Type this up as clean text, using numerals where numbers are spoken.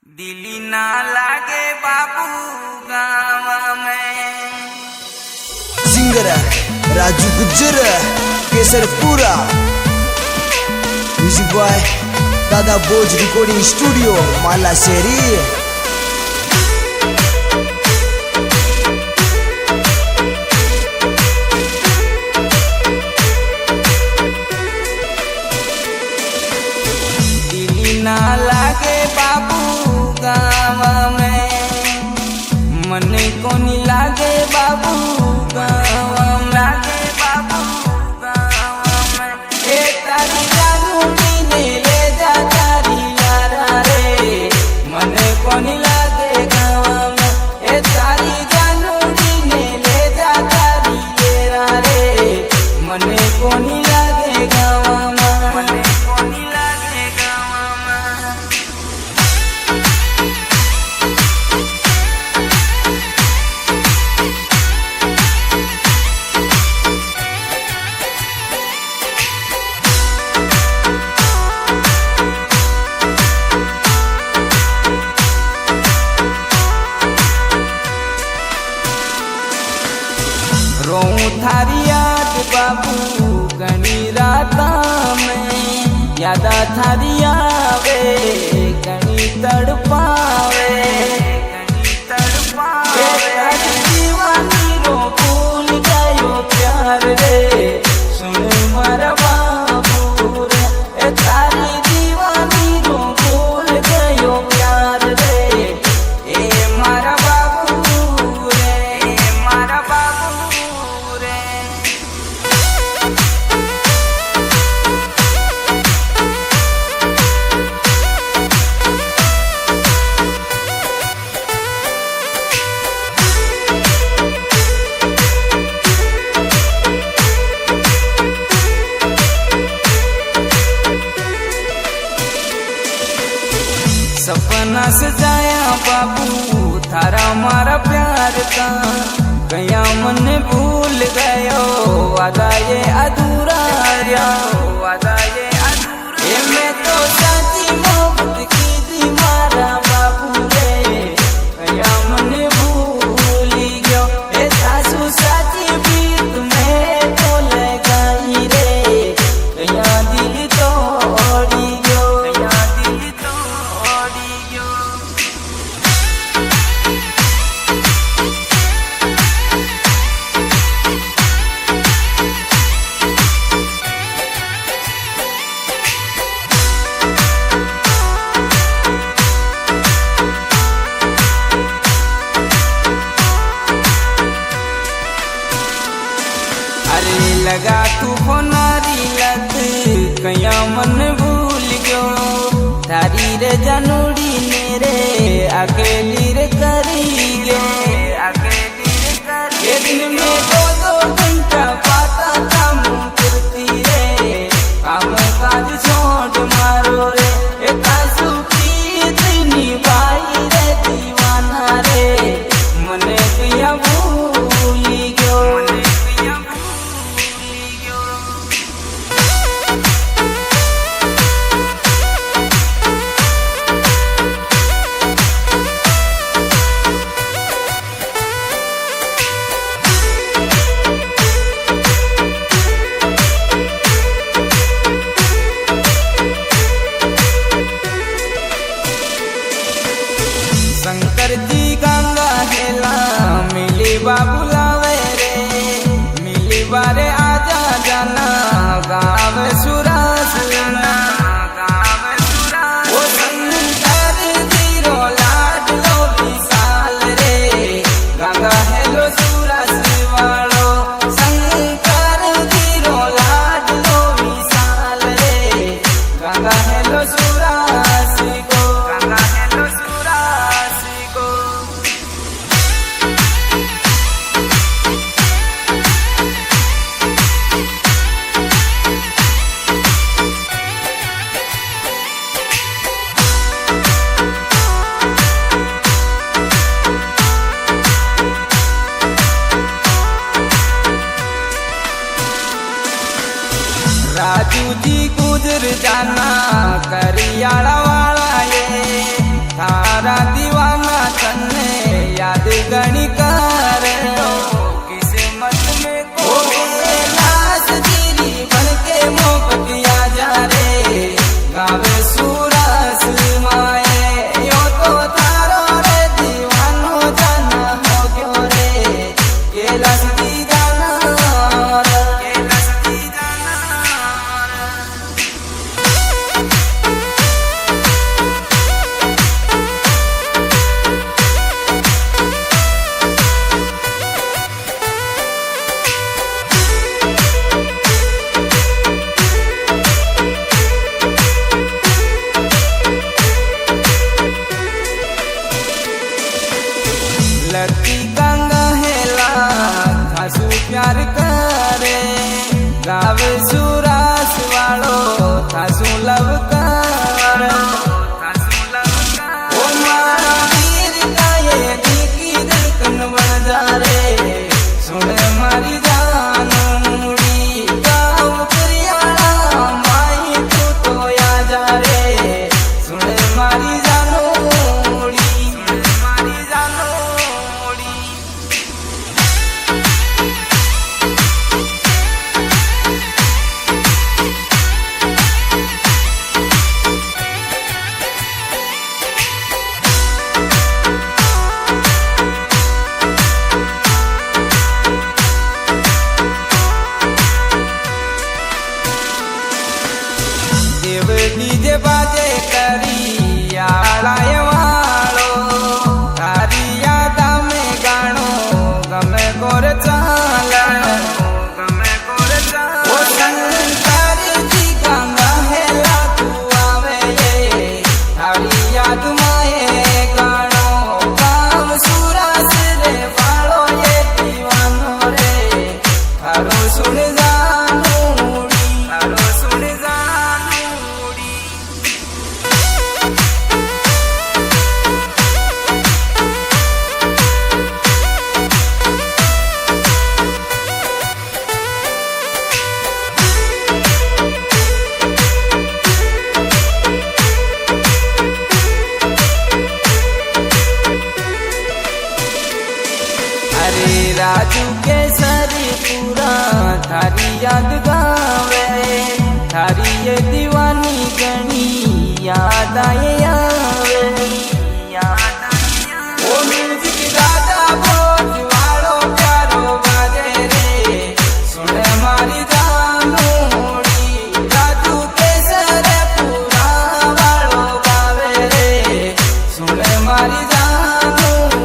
दिली ना लागे बाबू गाँव में। Singer Raju Gujjar Kesarpura, music boy दादा बोज रिकॉर्डिंग स्टूडियो माला शेरी। दिली ना लागे बाबू गाँव में, मन को नहीं लागे बाबू गाँव में। लागे बाबू गाँव में, ए तारी जानू मीने ले जा तारी यारा रे। मन को नहीं लागे गाँव में, ए तारी जानू मीने ले जा तारी यारा रे। मन को नहीं लागे गाँव में, मन को नहीं लागे गाँव में। रोऊं थारी याद बाबू घनी राता में, यादा थारी आवे घनी तड़पावे, घनी तड़पावे। तारी दीवानी रो भूल गयो प्यार रे, सुन मारा बाबू रे। ए तारी दीवानी रो भूल गयो प्यार रे, ए मारा बाबू रे, ए मारा बाबू रे। सपना सजाया बाबू थारा मारा प्यार का, कया मन भूल गयो वादा ये अधूरा रहा, वादा ये अधूरा। ये मैं तो साची मोहब्बत की थी मारा बाबू रे, कया मन भूल गयो। ए सासू साची प्रीत में तो लगाई रे, कया दिल तोड़ी गयो, कया दिल तोड़ी गयो। अरे लगा तू नारी लत, कया मन भूल गयो थारी रे जनूड़ी मेरे अकेली रे करी गे, अकेली रे करी। एक दिन में दो घंटा पाता था मुँह करती रे, काम काज छोड़ मारो रे। एक आंसू की इतनी भाई रे दीवाना रे, मने पिया भूली गयो, मने पिया भूली गयो। शंकर जी गंगा हेला मिली बाबू लावे रे, मिली बारे आजा जाना गाँव सुरास लेना, गाँव सुरास। ओ शंकर जी रो लाड लो विशाल रे, गंगा हेलो सुरास वालो। शंकर जी रो लाड लो विशाल रे, गंगा हेलो सुरास को, गंगा हेलो सुरास को। राजू जी गुजर जाना करियाड़ा वाला ये थारा मारा दीवाना तन्ने याद गणी करे किस्मत में कोई लाश गिरी बनके मोपतिया जा रे गावे सूरस माए यो तो थारो रे दीवानो जाना हो क्यों रे कैलाश दी जाना कैलाश दी जाना। लड़की गंगा हेला खासू प्यार करे गावे सुरास वालो खासू लव कर ओ मारा वीर का ये दिल की धड़कन बजा रे सुन मारी जान मुड़ी गाँव करियाला माई तू तो या जा रे सुन मारी जानो मुड़ी सुन मारी जानो मुड़ी। देव डीजे बाजे करी आलाय वालो तारी यादा में गाणो गमे गोर चाल गमे गोर चाल ओ शंकर जी गंगा हेला तू आवे ये तारी याद माए गाणो काम सुरस रे वालो ये दीवानो रे थारो सुन जानू थारो सुन जानू। अरे राजू केसरी पूरा थारी याद गावे थारी ये दीवानी गणी याद आए आवे ओ म्यूजिक दादा भोज वालो प्यारो बाजे रे सुन मारी जानूड़ी राजू केसरी पूरा वालो गावे रे सुन मारी जानूड़ी।